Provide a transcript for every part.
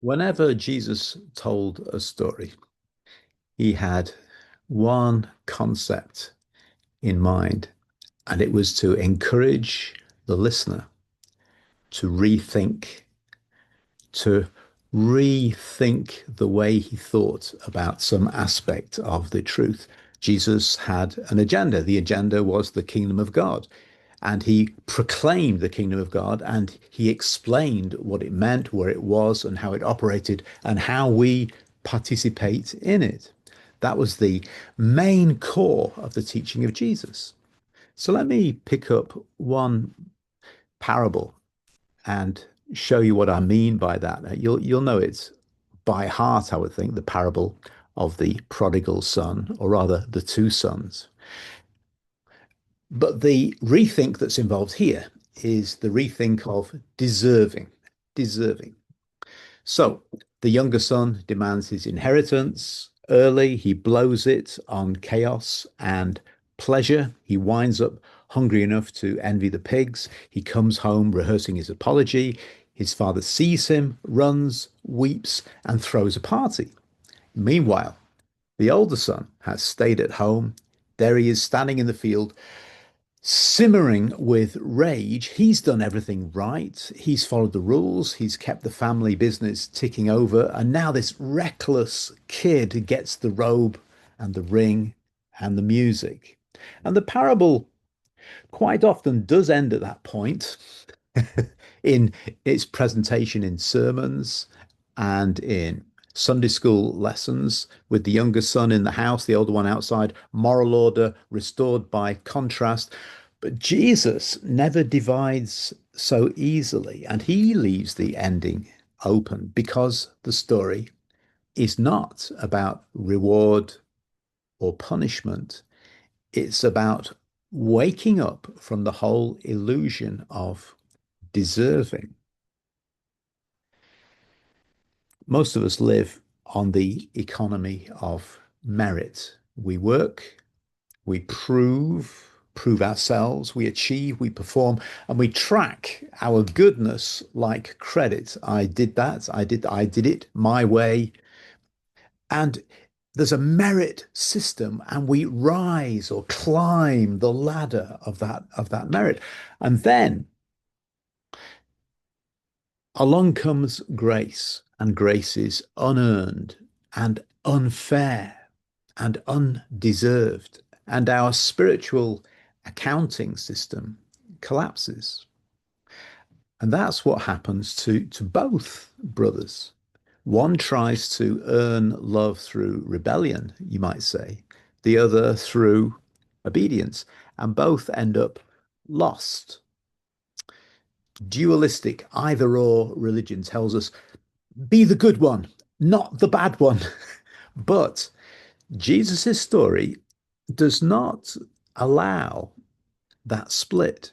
Whenever Jesus told a story, he had one concept in mind, and it was to encourage the listener to to rethink the way he thought about some aspect of the truth. Jesus had an agenda. The agenda was the kingdom of God. And he proclaimed the kingdom of God and he explained what it meant, where it was, and how it operated, and how we participate in it. That was the main core of the teaching of Jesus. So let me pick up one parable and show you what I mean by that. You'll know it by heart, I would think, the parable of the prodigal son, or rather the two sons. But the rethink that's involved here is the rethink of deserving. Deserving. So the younger son demands his inheritance early. He blows it on chaos and pleasure. He winds up hungry enough to envy the pigs. He comes home rehearsing his apology. His father sees him, runs, weeps, and throws a party. Meanwhile, the older son has stayed at home. There he is standing in the field, simmering with rage. He's done everything right. He's followed the rules. He's kept the family business ticking over. And now this reckless kid gets the robe and the ring and the music. And the parable quite often does end at that point in its presentation in sermons and in Sunday school lessons, with the younger son in the house, the older one outside, moral order restored by contrast. But Jesus never divides so easily, and he leaves the ending open because the story is not about reward or punishment. It's about waking up from the whole illusion of deserving. Most of us live on the economy of merit. We work, we prove ourselves, we achieve, we perform, and we track our goodness like credit. I did that, I did it my way. And there's a merit system, and we rise or climb the ladder of that merit. And then along comes grace, and grace is unearned and unfair and undeserved, and our spiritual accounting system collapses. And that's what happens to both brothers. One tries to earn love through rebellion, you might say, the other through obedience, and both end up lost. Dualistic, either or religion tells us be the good one, not the bad one. But Jesus' story does not allow that split.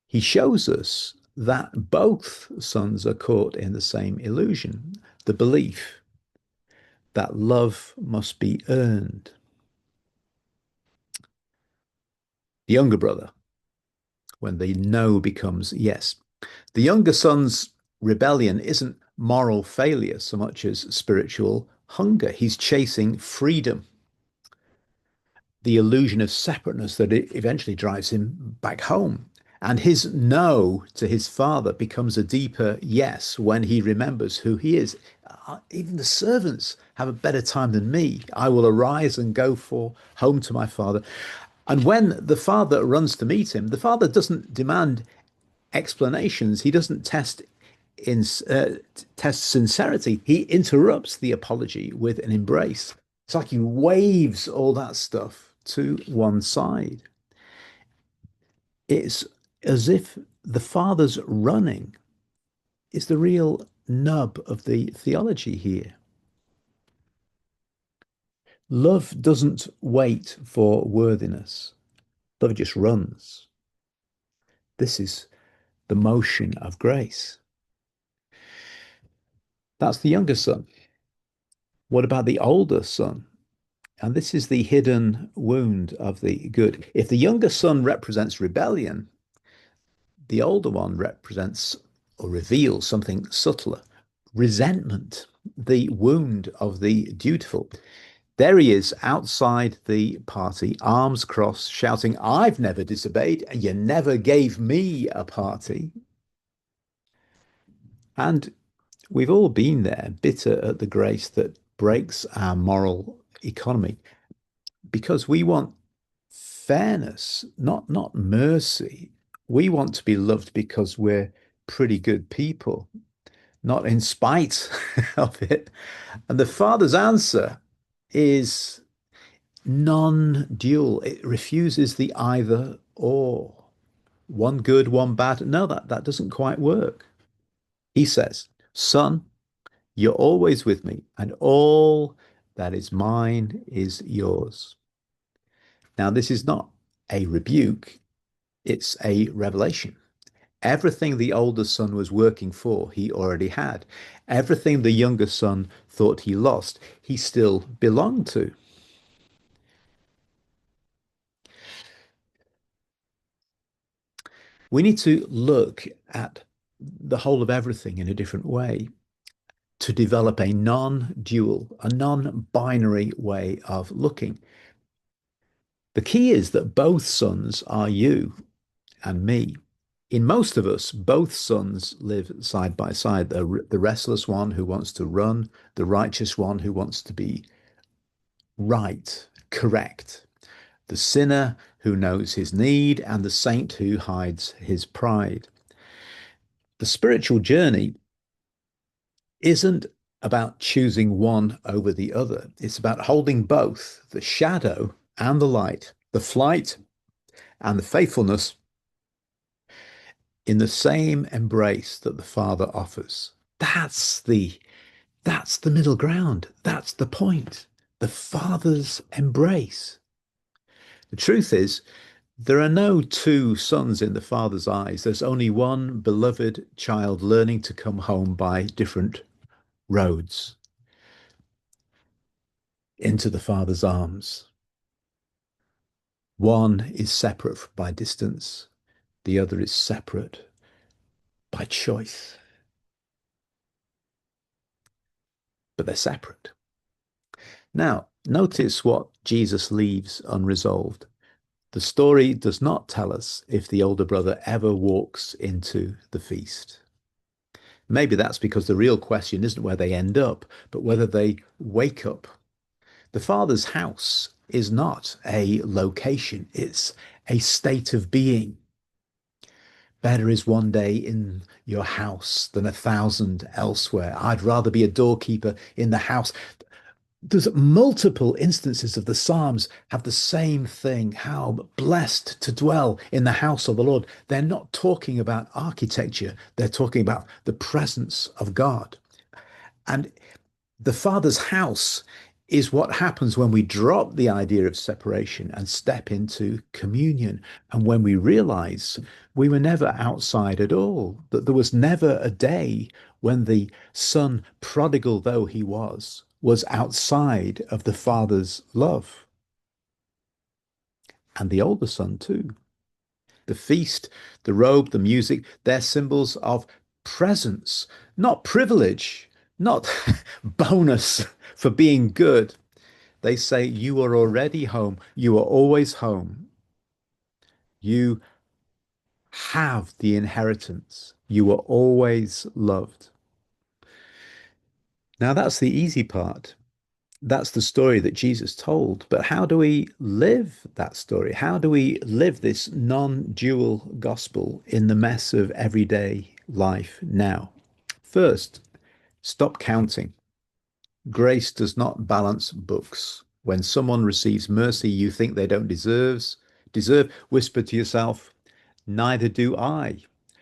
He shows us that both sons are caught in the same illusion, the belief that love must be earned. The younger brother, when the no becomes yes. The younger son's rebellion isn't moral failure so much as spiritual hunger. He's chasing freedom, the illusion of separateness that it eventually drives him back home. And his no to his father becomes a deeper yes when he remembers who he is. Even the servants have a better time than me. I will arise and go for home to my father. And when the father runs to meet him, the father doesn't demand explanations. He doesn't in test sincerity. He interrupts the apology with an embrace. It's like he waves all that stuff to one side. It's as if the father's running is the real nub of the theology here. Love doesn't wait for worthiness. Love just runs. This is the motion of grace. That's the younger son. What about the older son? And this is the hidden wound of the good. If the younger son represents rebellion, the older one represents or reveals something subtler, resentment, the wound of the dutiful. There he is outside the party, arms crossed, shouting, I've never disobeyed, and you never gave me a party. And we've all been there, bitter at the grace that breaks our moral economy because we want fairness, not mercy. We want to be loved because we're pretty good people, not in spite of it. And the Father's answer is non-dual. It refuses the either or. One good, one bad. No, that doesn't quite work. He says, Son, you're always with me, and all that is mine is yours. Now, this is not a rebuke, it's a revelation. Everything the older son was working for, he already had. Everything the younger son thought he lost, he still belonged to. We need to look at the whole of everything in a different way to develop a non-dual, a non-binary way of looking. The key is that both sons are you and me. In most of us, both sons live side by side. The restless one who wants to run, the righteous one who wants to be right, correct, the sinner who knows his need, and the saint who hides his pride. The spiritual journey isn't about choosing one over the other. It's about holding both the shadow and the light, the flight and the faithfulness in the same embrace that the Father offers. That's the middle ground. That's the point. The Father's embrace. The truth is, there are no two sons in the Father's eyes. There's only one beloved child learning to come home by different roads into the Father's arms. One is separate by distance, the other is separate by choice, but they're separate. Now, notice what Jesus leaves unresolved. The story does not tell us if the older brother ever walks into the feast. Maybe that's because the real question isn't where they end up, but whether they wake up. The Father's house is not a location, it's a state of being. Better is one day in your house than 1,000 elsewhere. I'd rather be a doorkeeper in the house. There's multiple instances of the Psalms have the same thing. How blessed to dwell in the house of the Lord. They're not talking about architecture. They're talking about the presence of God. And the Father's house is what happens when we drop the idea of separation and step into communion. And when we realize we were never outside at all, that there was never a day when the son, prodigal though he was outside of the Father's love. And the older son, too. The feast, the robe, the music, they're symbols of presence, not privilege, not bonus for being good. They say, You are already home. You are always home. You have the inheritance. You are always loved. Now, that's the easy part. That's the story that Jesus told. But how do we live that story? How do we live this non-dual gospel in the mess of everyday life now? First, stop counting. Grace does not balance books. When someone receives mercy you think they don't deserve, whisper to yourself, neither do I.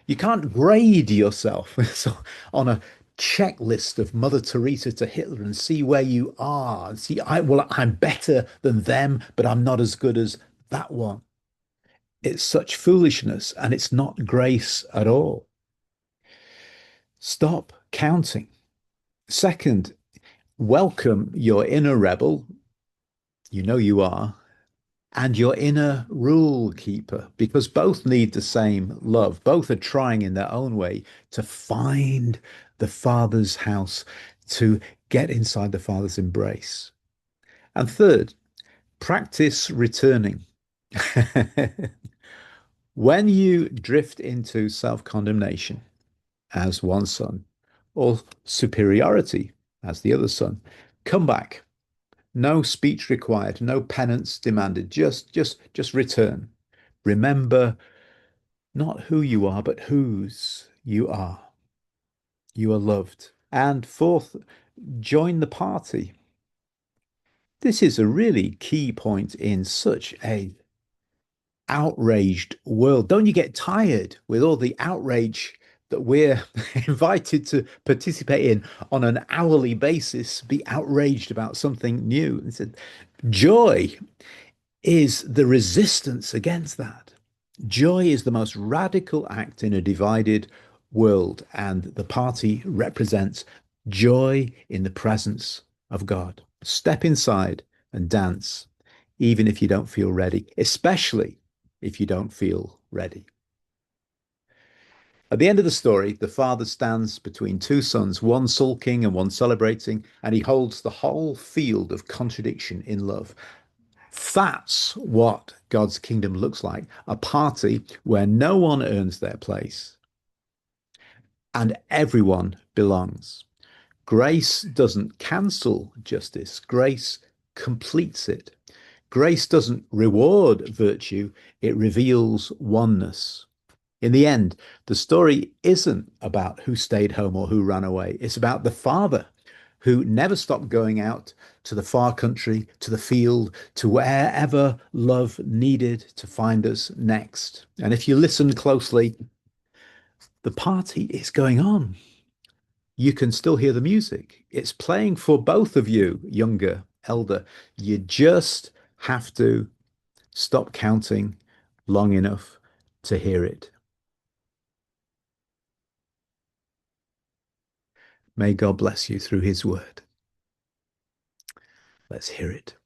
You can't grade yourself so on a checklist of Mother Teresa to Hitler and see where you are. See, I'm better than them, but I'm not as good as that one. It's such foolishness and it's not grace at all. Stop counting. Second, welcome your inner rebel. You know you are. and your inner rule keeper, because both need the same love. Both are trying in their own way to find the Father's house, to get inside the Father's embrace. And third, practice returning. When you drift into self-condemnation as one son, or superiority as the other son, come back. No speech required, no penance demanded. Just return. Remember not who you are, but whose you are. You are loved. And fourth, join the party. This is a really key point in such a outraged world. Don't you get tired with all the outrage that we're invited to participate in on an hourly basis, be outraged about something new? And said, joy is the resistance against that. Joy is the most radical act in a divided world, and the party represents joy in the presence of God. Step inside and dance, even if you don't feel ready, especially if you don't feel ready. At the end of the story, the father stands between two sons, one sulking and one celebrating, and he holds the whole field of contradiction in love. That's what God's kingdom looks like, a party where no one earns their place and everyone belongs. Grace doesn't cancel justice, grace completes it. Grace doesn't reward virtue, it reveals oneness. In the end, the story isn't about who stayed home or who ran away. It's about the father who never stopped going out to the far country, to the field, to wherever love needed to find us next. And if you listen closely, the party is going on. You can still hear the music. It's playing for both of you, younger, elder. You just have to stop counting long enough to hear it. May God bless you through his word. Let's hear it.